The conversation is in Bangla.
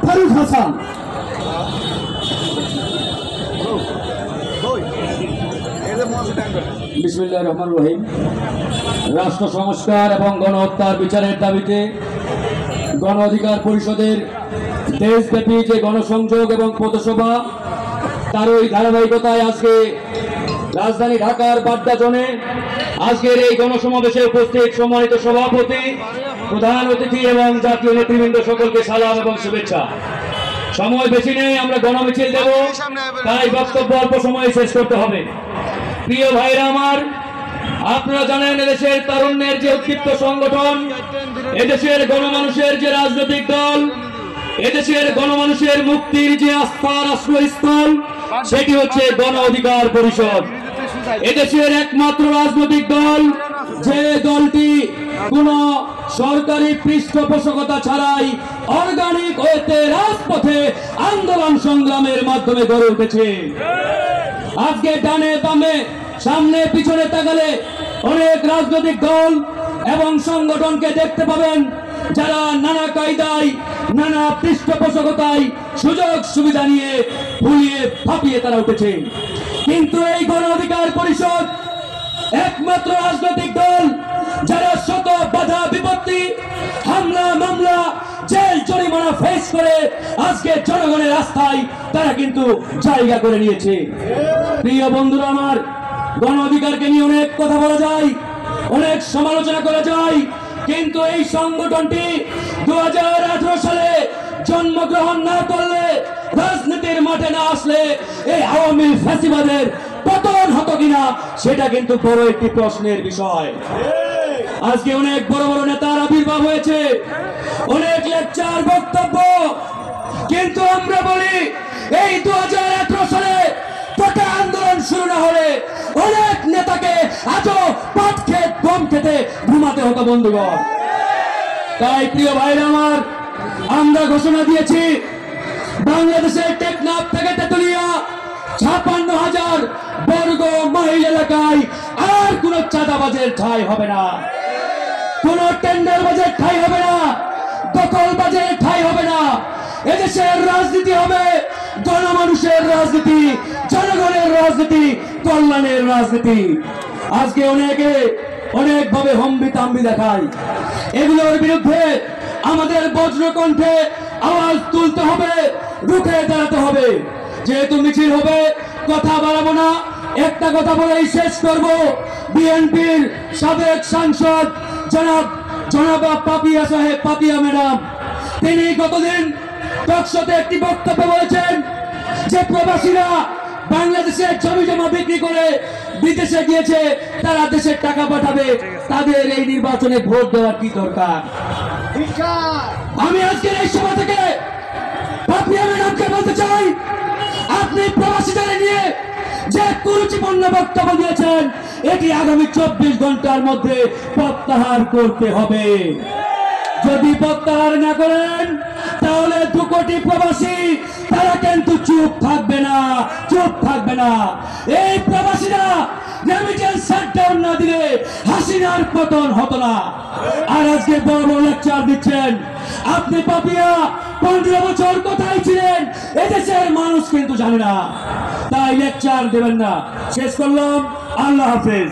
ফারুক হাসান। বিসমিল্লাহির রহমানির রহিম। রাষ্ট্র সংস্কার এবং গণহত্যার বিচারের দাবিতে গণ অধিকার পরিষদের দেশব্যাপী যে গণসংযোগ এবং পথসভা, তার ওই ধারাবাহিকতায় আজকে রাজধানী ঢাকার বাড্ডা জোনে আজকের এই গণসমাবেশে উপস্থিত সম্মানিত সভাপতি, প্রধান অতিথি এবং জাতীয় নেতৃবৃন্দ সকলকে সালাম এবং শুভেচ্ছা। সময় বেশি নেই, আমরা গণমিছিল দেব, তাই বক্তব্য অল্প সময়ে শেষ করতে হবে। প্রিয় ভাইরা আমার, আপনারা জানেন এদেশের তারুণ্যের যে উদ্দীপ্ত সংগঠন, এদেশের গণমানুষের যে রাজনৈতিক দল, এদেশের গণমানুষের মুক্তির যে আস্থার আশ্রয়স্থল, সেটি হচ্ছে গণ অধিকার পরিষদ। এদেশের একমাত্র রাজনৈতিক দল যে দলটি কোন সরকারি পৃষ্ঠপোষকতা ছাড়াই অর্গানিক হতে রাজপথে আন্দোলন সংগ্রামের মাধ্যমে গড়ে উঠেছে। আজকে ডানে বামে সামনে পিছনে তাকালে অনেক রাজনৈতিক দল এবং সংগঠনকে দেখতে পাবেন যারা নানা কায়দায় নানা পৃষ্ঠপোষকতায় সুযোগ সুবিধা নিয়ে ভুলিয়ে ফাঁপিয়ে তারা উঠেছে। কিন্তু এই গণ অধিকার পরিষদ একমাত্র রাজনৈতিক দল যারা শত বাধা বিপত্তি, হামলা মামলা, জেল জরিমানা ফেস করে আজকে জনগণের রাস্তায় তারা কিন্তু জায়গা করে নিয়েছে। প্রিয় বন্ধুরা আমার, গণ অধিকারকে নিয়ে অনেক কথা বলা যায়, অনেক সমালোচনা করা যায়, কিন্তু এই সংগঠনটি 2018 সালে জন্মগ্রহণ না করলে, রাজনীতির মাঠে না আসলে এই আওয়ামী ফ্যাসিবাদের পতন হতো কিনা সেটা কিন্তু বড় একটি প্রশ্নের বিষয়। আজকে অনেক বড় বড় নেতার আবির্ভাব হয়েছে, অনেক লেকচার বক্তব্য, কিন্তু আমরা বলি এই 2018 সালে কোটা আন্দোলন শুরু না হলে অনেক নেতাকে আজও পাট খেত গম খেতে ঘুমাতে হতো বন্ধুগণ। তাই প্রিয় ভাইরা আমার, আমরা ঘোষণা দিয়েছি বাংলাদেশের টেকনাফ থেকে তেতুলিয়া 56,000 বর্গ মাইল এলাকায় আর কোন চাঁদাবাজের ঠাঁই হবে না, কোন টেন্ডার বাজের ঠাঁই হবে না, দখল বাজের ঠাঁই হবে না। এদেশের রাজনীতি হবে জনমানুষের রাজনীতি, জনগণের রাজনীতি, কল্যাণের রাজনীতি। আজকে অনেকে অনেকভাবে হম্বি তাম্বি দেখায়, এগুলোর বিরুদ্ধে আমাদের বজ্রকণ্ঠে আওয়াজ তুলতে হবে, রুখে দাঁড়াতে হবে। যেহেতু মিছিল হবে, কথা বাড়াবো না, একটা কথা বলেই শেষ করব। বিএনপির সাবেক সাংসদ জনাব পাপিয়া সাহেব, পাপিয়া ম্যাডাম, তিনি গতদিন টকশোতে একটি বক্তব্য বলেছেন যে প্রবাসীরা বাংলাদেশের জমি জমা বিক্রি করে বিদেশে গিয়েছে, তারা দেশের টাকা পাঠাবে, তাদের এই নির্বাচনে ভোট দেওয়ার কি দরকার? আমি আজকের এই সভা থেকে পাপিয়া ম্যাডামকে বলতে চাই, আপনি প্রবাসীদের নিয়ে যে কুরুচিপূর্ণ বক্তব্য দিয়েছেন, এটি আগামী 24 ঘন্টার মধ্যে প্রত্যাহার করতে হবে। যদি প্রত্যাহার না করেন তাহলে 2 কোটি প্রবাসী তারা কিন্তু চুপ থাকবে না, চুপ থাকবে না। এই প্রবাসীরা রেমিটেন্স শাটডাউন না দিলে হাসিনার পতন হতো না। আর আজকে বড় বড় লেকচার দিচ্ছেন আপনি। পাপিয়া 15 বছর কোথায় ছিলেন এদেশের মানুষ কিন্তু জানে না, তাই লেকচার দেবেন না। শেষ করলাম, আল্লাহ হাফেজ।